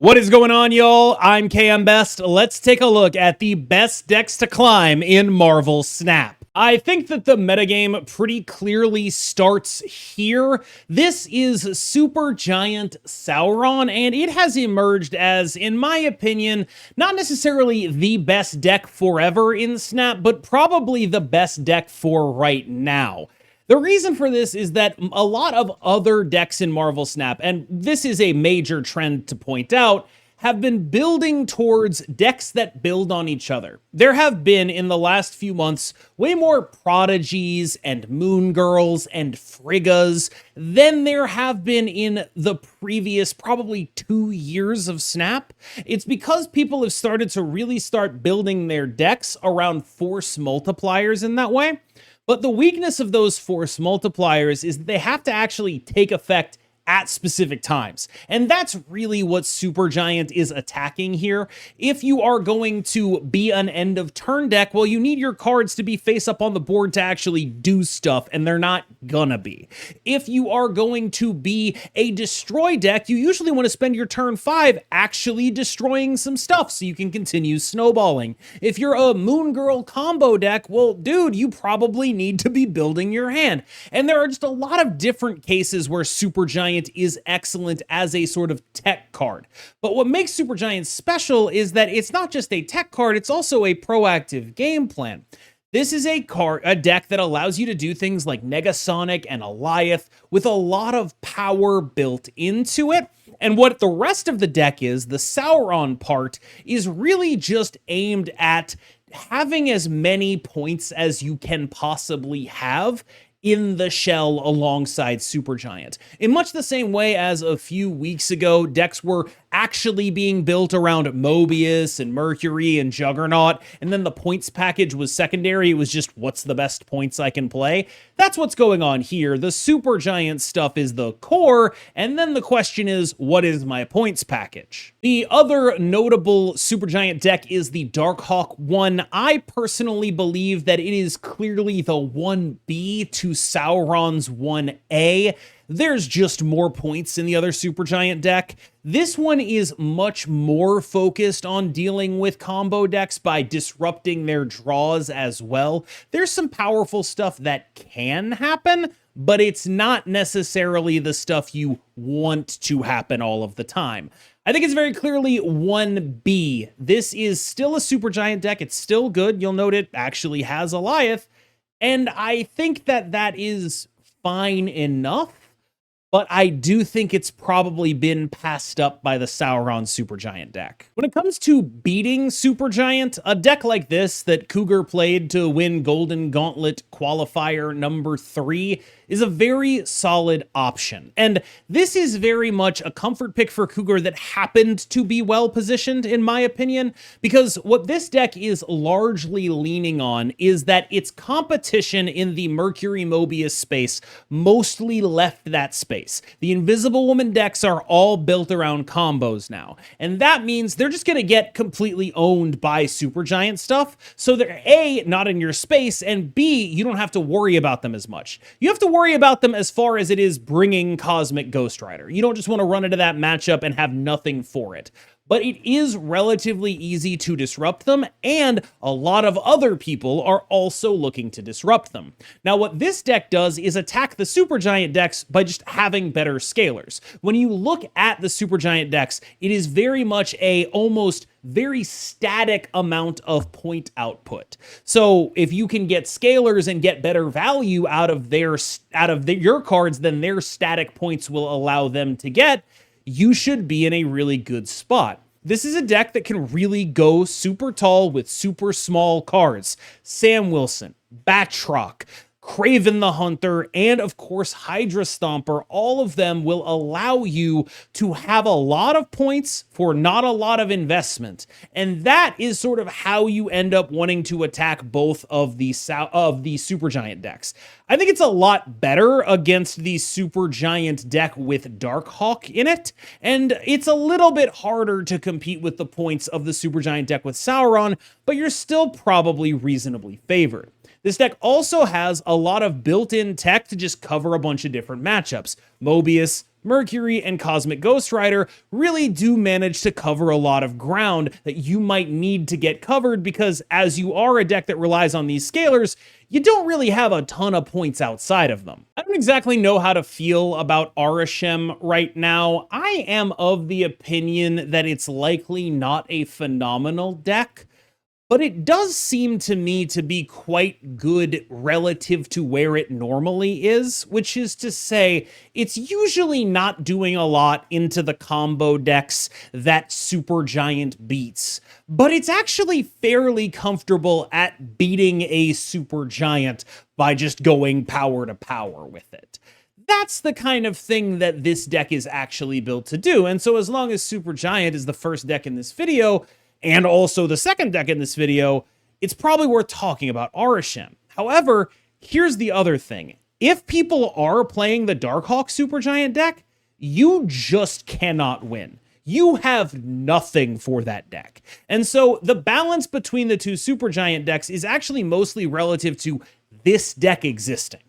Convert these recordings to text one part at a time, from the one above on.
What is going on, y'all? I'm KMBest. Let's take a look at the best decks to climb in Marvel Snap. I think that the metagame pretty clearly starts here. This is Supergiant Sauron, and it has emerged as, in my opinion, not necessarily the best deck forever in Snap, but probably the best deck for right now. The reason for this is that a lot of other decks in Marvel Snap, and this is a major trend to point out, have been building towards decks that build on each other. There have been, in the last few months, way more Prodigies and Moon Girls and Friggas than there have been in the previous probably 2 years of Snap. It's because people have started to really start building their decks around force multipliers in that way. But the weakness of those force multipliers is that they have to actually take effect at specific times. And that's really what Supergiant is attacking here. If you are going to be an end of turn deck, well, you need your cards to be face up on the board to actually do stuff, and they're not gonna be. If you are going to be a destroy deck, you usually want to spend your turn 5 actually destroying some stuff so you can continue snowballing. If you're a Moon Girl combo deck, well, dude, you probably need to be building your hand. And there are just a lot of different cases where Supergiant is excellent as a sort of tech card. But what makes Supergiant special is that it's not just a tech card, it's also a proactive game plan. This is a deck that allows you to do things like Negasonic and Alioth with a lot of power built into it. And what the rest of the deck is, the Sauron part, is really just aimed at having as many points as you can possibly have in the shell alongside Supergiant. In much the same way as a few weeks ago, decks were actually being built around Mobius and Mercury and Juggernaut, and then the points package was secondary. It was just, what's the best points I can play? That's what's going on here. The Supergiant stuff is the core, and then the question is, what is my points package? The other notable Supergiant deck is the Darkhawk 1. I personally believe that it is clearly the 1B to Sauron's 1A. There's just more points in the other Supergiant deck. This one is much more focused on dealing with combo decks by disrupting their draws as well. There's some powerful stuff that can happen, but it's not necessarily the stuff you want to happen all of the time. I think it's very clearly 1B. This is still a Supergiant deck. It's still good. You'll note it actually has Alioth. And I think that that is fine enough. But I do think it's probably been passed up by the Sauron Supergiant deck. When it comes to beating Supergiant, a deck like this that Cougar played to win Golden Gauntlet Qualifier number 3 is a very solid option. And this is very much a comfort pick for Cougar that happened to be well positioned, in my opinion, because what this deck is largely leaning on is that its competition in the Mercury Mobius space mostly left that space. The Invisible Woman decks are all built around combos now, and that means they're just gonna get completely owned by Supergiant stuff, so they're A, not in your space, and B, you don't have to worry about them as much. You have to worry about them as far as it is bringing Cosmic Ghost Rider. You don't just want to run into that matchup and have nothing for it. But it is relatively easy to disrupt them, and a lot of other people are also looking to disrupt them. Now, what this deck does is attack the Supergiant decks by just having better scalers. When you look at the Supergiant decks, it is very much a almost very static amount of point output. So if you can get scalers and get better value out of your cards than their static points will allow them to get, you should be in a really good spot. This is a deck that can really go super tall with super small cards. Sam Wilson, Batroc, Kraven the Hunter, and of course Hydra Stomper, all of them will allow you to have a lot of points for not a lot of investment. And that is sort of how you end up wanting to attack both of the Supergiant decks. I think it's a lot better against the Supergiant deck with Darkhawk in it, and it's a little bit harder to compete with the points of the Supergiant deck with Sauron, but you're still probably reasonably favored. This deck also has a lot of built-in tech to just cover a bunch of different matchups. Mobius, Mercury, and Cosmic Ghost Rider really do manage to cover a lot of ground that you might need to get covered, because as you are a deck that relies on these scalers, you don't really have a ton of points outside of them. I don't exactly know how to feel about Arishem right now. I am of the opinion that it's likely not a phenomenal deck, but it does seem to me to be quite good relative to where it normally is, which is to say, it's usually not doing a lot into the combo decks that Supergiant beats, but it's actually fairly comfortable at beating a Supergiant by just going power to power with it. That's the kind of thing that this deck is actually built to do, and so as long as Supergiant is the first deck in this video, and also the second deck in this video, it's probably worth talking about Arishem. However, here's the other thing. If people are playing the Darkhawk Supergiant deck, you just cannot win. You have nothing for that deck. And so the balance between the two Supergiant decks is actually mostly relative to this deck existing.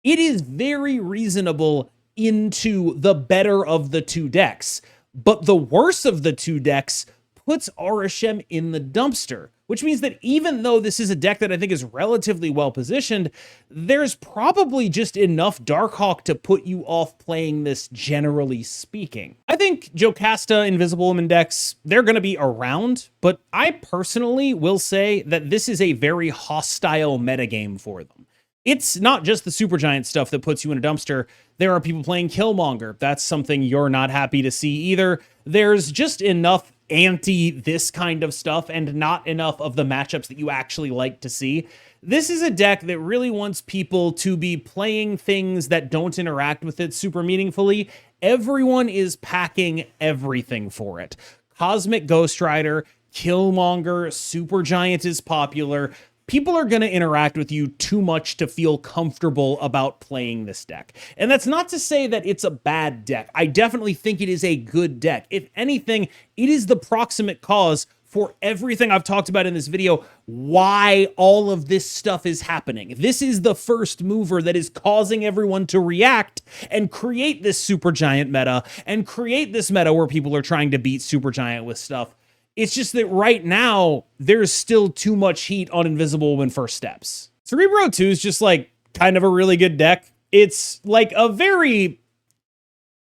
It is very reasonable into the better of the two decks, but the worse of the two decks puts Arishem in the dumpster, which means that even though this is a deck that I think is relatively well positioned, there's probably just enough Darkhawk to put you off playing this, generally speaking. I think Jocasta Invisible Woman decks, they're going to be around, but I personally will say that this is a very hostile metagame for them. It's not just the Supergiant stuff that puts you in a dumpster. There are people playing Killmonger. That's something you're not happy to see either. There's just enough anti this kind of stuff and not enough of the matchups that you actually like to see. This is a deck that really wants people to be playing things that don't interact with it super meaningfully. Everyone is packing everything for it. Cosmic Ghost Rider, Killmonger, Supergiant is popular. People are going to interact with you too much to feel comfortable about playing this deck. And that's not to say that it's a bad deck. I definitely think it is a good deck. If anything, it is the proximate cause for everything I've talked about in this video, why all of this stuff is happening. This is the first mover that is causing everyone to react and create this Supergiant meta and create this meta where people are trying to beat Supergiant with stuff. It's just that right now, there's still too much heat on Invisible Woman First Steps. Cerebro 2 is just like kind of a really good deck. It's like a very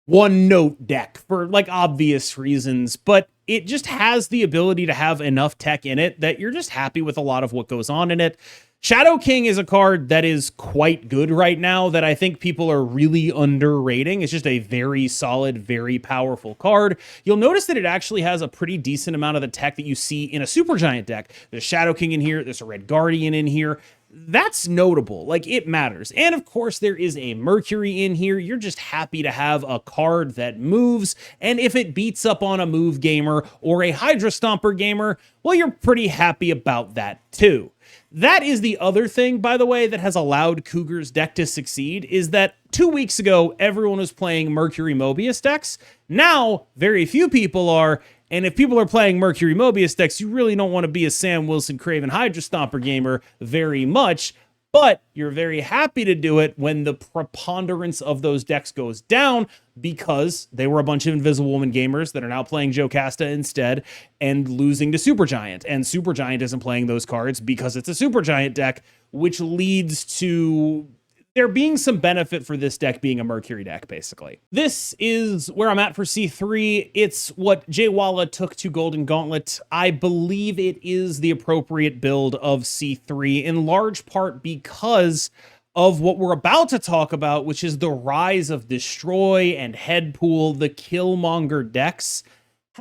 one-note deck for like obvious reasons, but it just has the ability to have enough tech in it that you're just happy with a lot of what goes on in it. Shadow King is a card that is quite good right now that I think people are really underrating. It's just a very solid, very powerful card. You'll notice that it actually has a pretty decent amount of the tech that you see in a Supergiant deck. There's Shadow King in here, there's a Red Guardian in here. That's notable, like it matters. And of course there is a Mercury in here. You're just happy to have a card that moves, and if it beats up on a move gamer or a Hydra Stomper gamer, well, you're pretty happy about that too. That is the other thing, by the way, that has allowed Cougar's deck to succeed, is that 2 weeks ago, everyone was playing Mercury Mobius decks. Now, very few people are, and if people are playing Mercury Mobius decks, you really don't want to be a Sam Wilson Craven Hydra Stomper gamer very much, but you're very happy to do it when the preponderance of those decks goes down, because they were a bunch of Invisible Woman gamers that are now playing Jocasta instead and losing to Supergiant. And Supergiant isn't playing those cards because it's a Supergiant deck, which leads to there being some benefit for this deck being a Mercury deck, basically. This is where I'm at for C3. It's what Jay Walla took to Golden Gauntlet. I believe it is the appropriate build of C3, in large part because of what we're about to talk about, which is the rise of Destroy and Headpool, the Killmonger decks.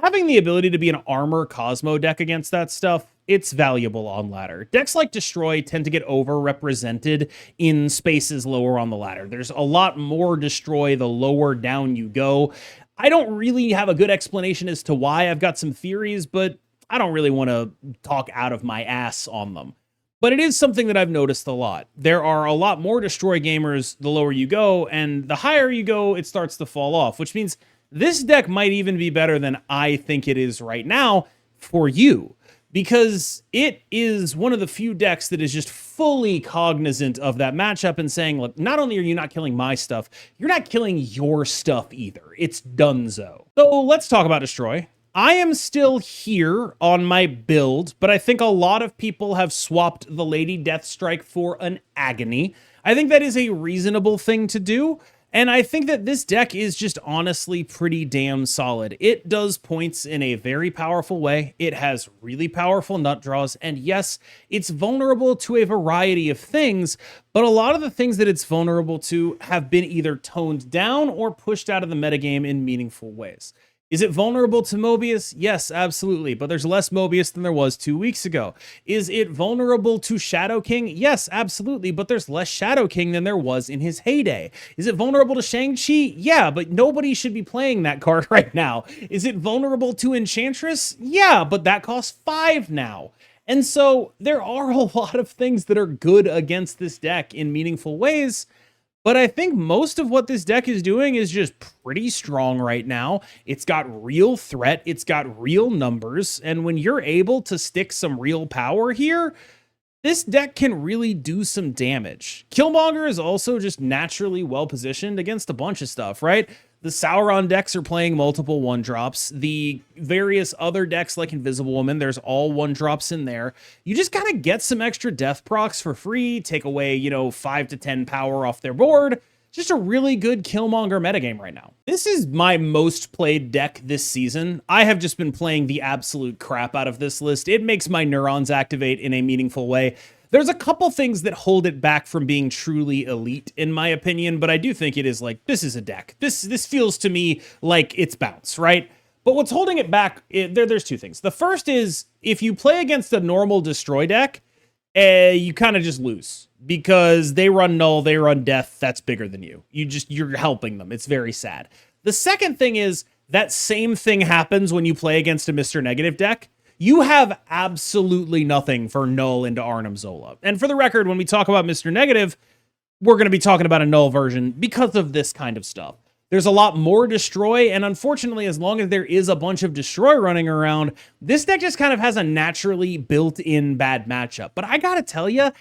Having the ability to be an armor Cosmo deck against that stuff, it's valuable on ladder. Decks like Destroy tend to get overrepresented in spaces lower on the ladder. There's a lot more Destroy the lower down you go. I don't really have a good explanation as to why. I've got some theories, but I don't really want to talk out of my ass on them. But it is something that I've noticed a lot. There are a lot more Destroy gamers the lower you go, and the higher you go, it starts to fall off, which means this deck might even be better than I think it is right now for you. because it is one of the few decks that is just fully cognizant of that matchup and saying, look, not only are you not killing my stuff, you're not killing your stuff either. It's donezo. So let's talk about Destroy. I am still here on my build, but I think a lot of people have swapped the Lady Deathstrike for an Agony. I think that is a reasonable thing to do. And I think that this deck is just honestly pretty damn solid. It does points in a very powerful way. It has really powerful nut draws. And yes, it's vulnerable to a variety of things, but a lot of the things that it's vulnerable to have been either toned down or pushed out of the metagame in meaningful ways. Is it vulnerable to Mobius? Yes, absolutely. But there's less Mobius than there was 2 weeks ago. Is it vulnerable to Shadow King? Yes, absolutely. But there's less Shadow King than there was in his heyday. Is it vulnerable to Shang-Chi? Yeah, but nobody should be playing that card right now. Is it vulnerable to Enchantress? Yeah, but that costs 5 now. And so there are a lot of things that are good against this deck in meaningful ways. But I think most of what this deck is doing is just pretty strong right now. It's got real threat. It's got real numbers. And when you're able to stick some real power here, this deck can really do some damage. Killmonger is also just naturally well positioned against a bunch of stuff, right? The Sauron decks are playing multiple 1-drops. The various other decks like Invisible Woman, there's all 1-drops in there. You just gotta get some extra death procs for free, take away, 5 to 10 power off their board. Just a really good Killmonger metagame right now. This is my most played deck this season. I have just been playing the absolute crap out of this list. It makes my neurons activate in a meaningful way. There's a couple things that hold it back from being truly elite, in my opinion, but I do think it is like, this is a deck. This feels to me like it's bounce, right? But what's holding it back, there's 2 things. The first is, if you play against a normal Destroy deck, you kind of just lose. Because they run Null, they run Death, that's bigger than you. You're helping them. It's very sad. The second thing is, that same thing happens when you play against a Mr. Negative deck. You have absolutely nothing for Null into Arnim Zola. And for the record, when we talk about Mr. Negative, we're going to be talking about a Null version because of this kind of stuff. There's a lot more Destroy, and unfortunately, as long as there is a bunch of Destroy running around, this deck just kind of has a naturally built-in bad matchup. But I gotta tell you,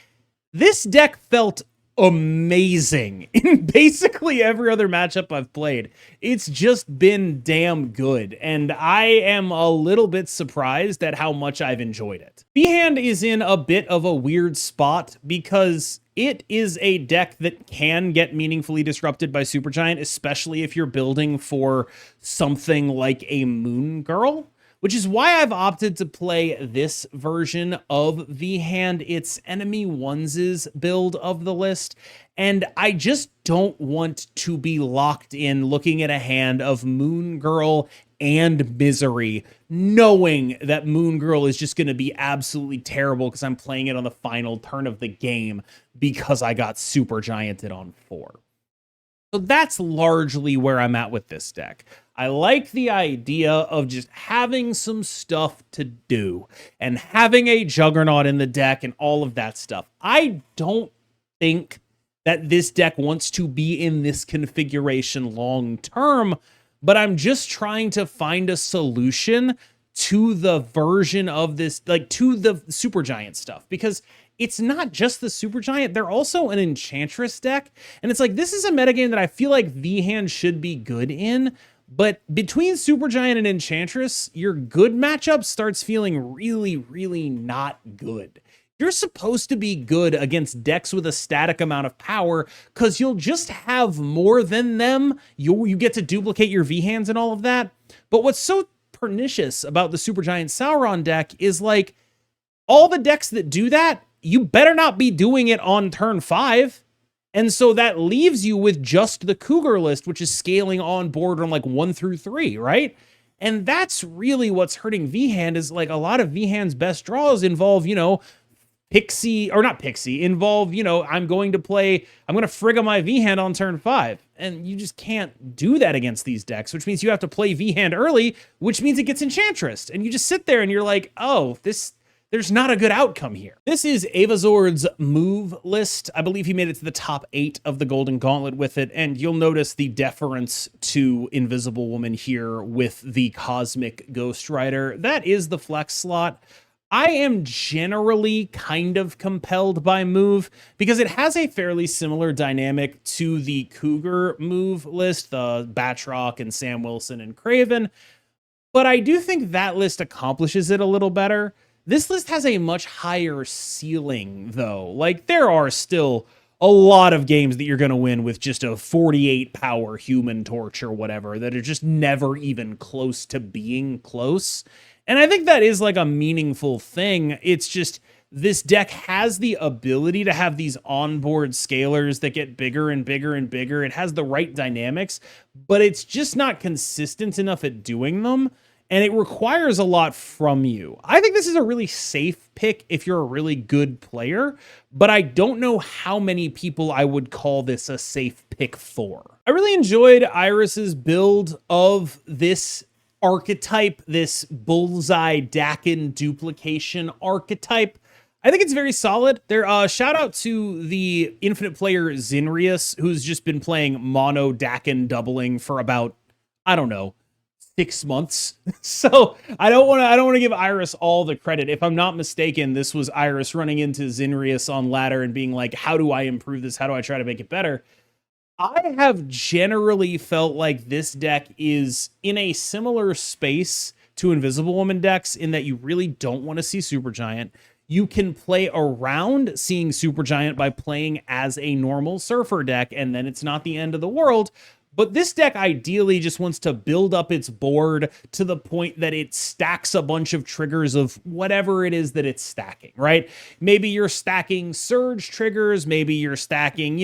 this deck felt amazing in basically every other matchup I've played. It's just been damn good, and I am a little bit surprised at how much I've enjoyed it. B-Hand is in a bit of a weird spot because it is a deck that can get meaningfully disrupted by Supergiant, especially if you're building for something like a Moon Girl. Which is why I've opted to play this version of V-Hand. It's Enemy One's build of the list. And I just don't want to be locked in looking at a hand of Moon Girl and Misery, knowing that Moon Girl is just going to be absolutely terrible because I'm playing it on the final turn of the game because I got Supergianted on 4. So that's largely where I'm at with this deck. I like the idea of just having some stuff to do and having a Juggernaut in the deck and all of that stuff. I don't think that this deck wants to be in this configuration long term, but I'm just trying to find a solution to the version of this, like to the Supergiant stuff, because it's not just the Supergiant, they're also an Enchantress deck. And it's like, this is a metagame that I feel like V-Hand should be good in, but between Supergiant and Enchantress, your good matchup starts feeling really, really not good. You're supposed to be good against decks with a static amount of power because you'll just have more than them. You get to duplicate your V-Hands and all of that. But what's so pernicious about the Supergiant Sauron deck is like, all the decks that do that, you better not be doing it on turn 5. And so that leaves you with just the Cougar list, which is scaling on board on like 1 through 3, right? And that's really what's hurting V-Hand, is like a lot of V-Hand's best draws involve, Pixie, or not Pixie, involve, I'm going to Frigga my V-Hand on turn 5. And you just can't do that against these decks, which means you have to play V-Hand early, which means it gets Enchantress. And you just sit there and you're like, oh, there's not a good outcome here. This is Avazord's move list. I believe he made it to the top 8 of the Golden Gauntlet with it, and you'll notice the deference to Invisible Woman here with the Cosmic Ghost Rider. That is the flex slot. I am generally kind of compelled by move because it has a fairly similar dynamic to the Cougar move list, the Batroc and Sam Wilson and Craven. But I do think that list accomplishes it a little better. This list has a much higher ceiling, though. Like, there are still a lot of games that you're going to win with just a 48 power Human Torch or whatever that are just never even close to being close. And I think that is like a meaningful thing. It's just this deck has the ability to have these onboard scalers that get bigger and bigger and bigger. It has the right dynamics, but it's just not consistent enough at doing them. And it requires a lot from you. I think this is a really safe pick if you're a really good player, but I don't know how many people I would call this a safe pick for. I really enjoyed Iris's build of this archetype, this bullseye Dakin duplication archetype. I think it's very solid. There, shout out to the infinite player Zinrius, who's just been playing mono Dakin doubling for about, I don't know, 6 months. So I don't want to give Iris all the credit. If I'm not mistaken, this was Iris running into Zinrius on ladder and being like, how do I improve this? How do I try to make it better? I have generally felt like this deck is in a similar space to Invisible Woman decks in that you really don't want to see Supergiant. You can play around seeing Supergiant by playing as a normal Surfer deck, and then it's not the end of the world. But this deck ideally just wants to build up its board to the point that it stacks a bunch of triggers of whatever it is that it's stacking, right? Maybe you're stacking Surge triggers, maybe you're stacking,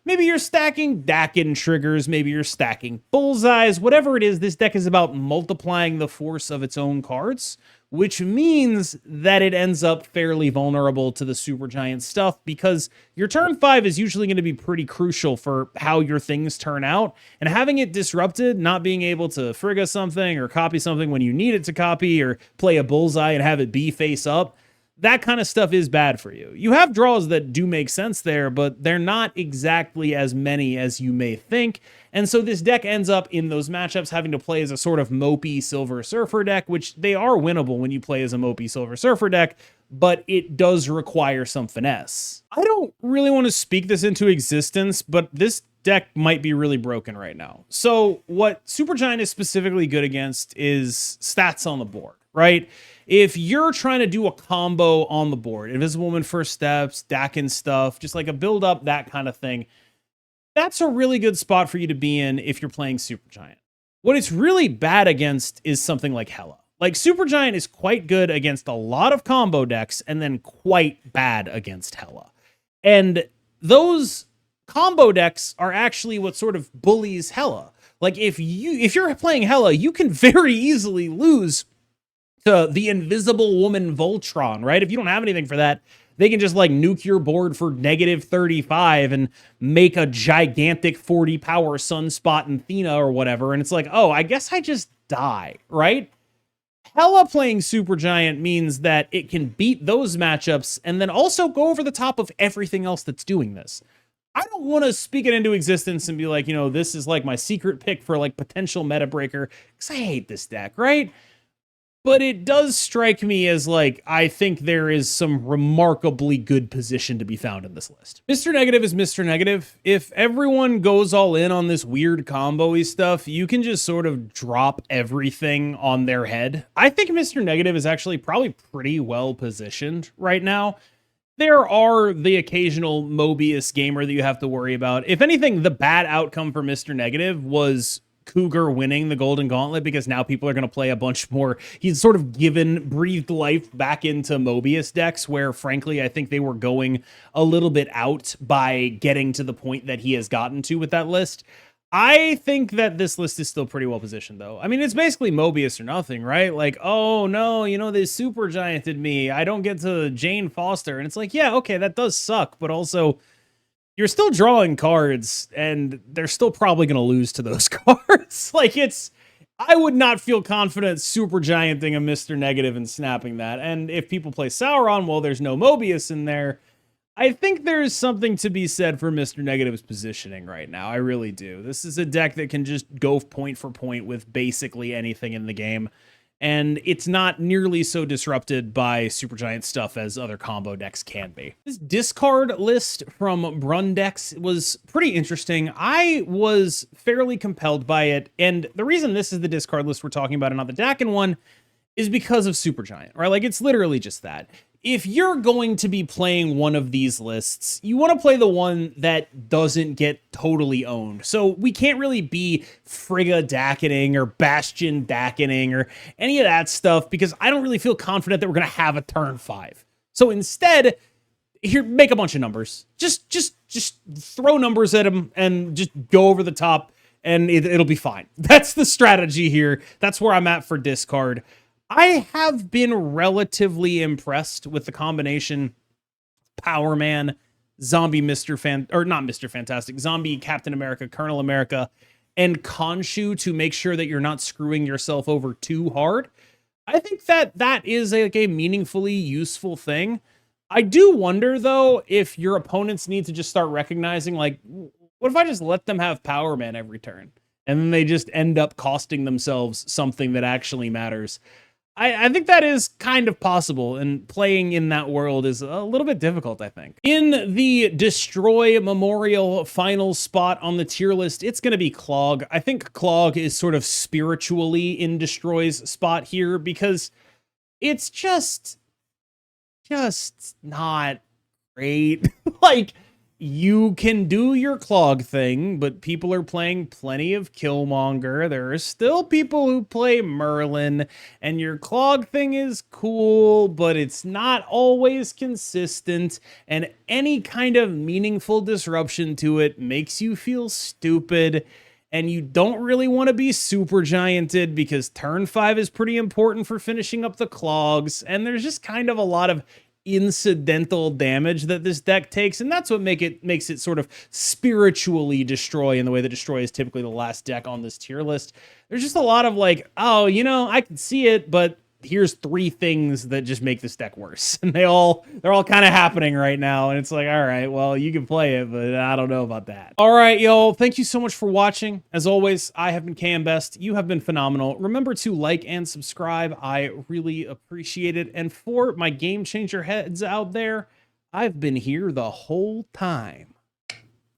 maybe you're stacking Dakin triggers, maybe you're stacking Bullseyes, whatever it is, this deck is about multiplying the force of its own cards, which means that it ends up fairly vulnerable to the Supergiant stuff because your turn 5 is usually going to be pretty crucial for how your things turn out. And having it disrupted, not being able to frigga something or copy something when you need it to copy or play a bullseye and have it be face up, that kind of stuff is bad for you. You have draws that do make sense there, but they're not exactly as many as you may think. And so this deck ends up in those matchups having to play as a sort of mopey Silver Surfer deck, which they are winnable when you play as a mopey Silver Surfer deck, but it does require some finesse. I don't really want to speak this into existence, but this deck might be really broken right now. So what Supergiant is specifically good against is stats on the board, right? If you're trying to do a combo on the board, Invisible Woman First Steps, Dakin stuff, just like a build up, that kind of thing, that's a really good spot for you to be in if you're playing Supergiant. What it's really bad against is something like Hela. Like, Supergiant is quite good against a lot of combo decks and then quite bad against Hela. And those combo decks are actually what sort of bullies Hela. Like, if you're playing Hela, you can very easily lose to the Invisible Woman Voltron, right? If you don't have anything for that, they can just like nuke your board for negative 35 and make a gigantic 40 power Sunspot and Thena or whatever. And it's like, oh, I guess I just die, right? Hela playing Supergiant means that it can beat those matchups and then also go over the top of everything else that's doing this. I don't want to speak it into existence and be like, this is like my secret pick for like potential meta breaker, because I hate this deck, right? But it does strike me as like, I think there is some remarkably good position to be found in this list. Mr. Negative is Mr. Negative. If everyone goes all in on this weird combo-y stuff, you can just sort of drop everything on their head. I think Mr. Negative is actually probably pretty well positioned right now. There are the occasional Mobius gamer that you have to worry about. If anything, the bad outcome for Mr. Negative was Cougar winning the Golden Gauntlet, because now people are going to play a bunch more. He's sort of breathed life back into Mobius decks, where frankly, I think they were going a little bit out by getting to the point that he has gotten to with that list. I think that this list is still pretty well positioned, though. I mean, it's basically Mobius or nothing, right? Like, oh no, they Supergianted me. I don't get to Jane Foster. And it's like, yeah, okay, that does suck, but also you're still drawing cards, and they're still probably going to lose to those cards. Like, I would not feel confident Supergianting a Mr. Negative and snapping that. And if people play Sauron, well, there's no Mobius in there. I think there's something to be said for Mr. Negative's positioning right now. I really do. This is a deck that can just go point for point with basically anything in the game. and it's not nearly so disrupted by Supergiant stuff as other combo decks can be. This discard list from Brundex was pretty interesting. I was fairly compelled by it, and the reason this is the discard list we're talking about and not the Dakin one is because of Supergiant, right? Like, it's literally just that. If you're going to be playing one of these lists, you want to play the one that doesn't get totally owned. So we can't really be Frigga Dakening or Bastion Dakening or any of that stuff, because I don't really feel confident that we're going to have a turn 5. So instead, here, make a bunch of numbers. Just throw numbers at them and just go over the top, and it'll be fine. That's the strategy here. That's where I'm at for discard. I have been relatively impressed with the combination Power Man, Zombie Zombie Captain America, Colonel America, and Khonshu to make sure that you're not screwing yourself over too hard. I think that is like a meaningfully useful thing. I do wonder, though, if your opponents need to just start recognizing, like, what if I just let them have Power Man every turn? And then they just end up costing themselves something that actually matters. I think that is kind of possible, and playing in that world is a little bit difficult, I think. In the Destroy Memorial final spot on the tier list, it's going to be Clog. I think Clog is sort of spiritually in Destroy's spot here, because it's just not great. Like, you can do your Clog thing, but people are playing plenty of Killmonger. There are still people who play Merlin, and your Clog thing is cool, but it's not always consistent, and any kind of meaningful disruption to it makes you feel stupid, and you don't really want to be super gianted because turn 5 is pretty important for finishing up the Clogs, and there's just kind of a lot of incidental damage that this deck takes, and that's what makes it sort of spiritually Destroy in the way that Destroy is typically the last deck on this tier list. There's just a lot of like, oh, you know, I can see it, but here's 3 things that just make this deck worse, and they're all kind of happening right now, and it's like, all right, well, you can play it, but I don't know about that. All right, y'all, thank you so much for watching. As always, I have been KMBest. You have been phenomenal. Remember to like and subscribe. I really appreciate it. And for my game changer heads out there, I've been here the whole time.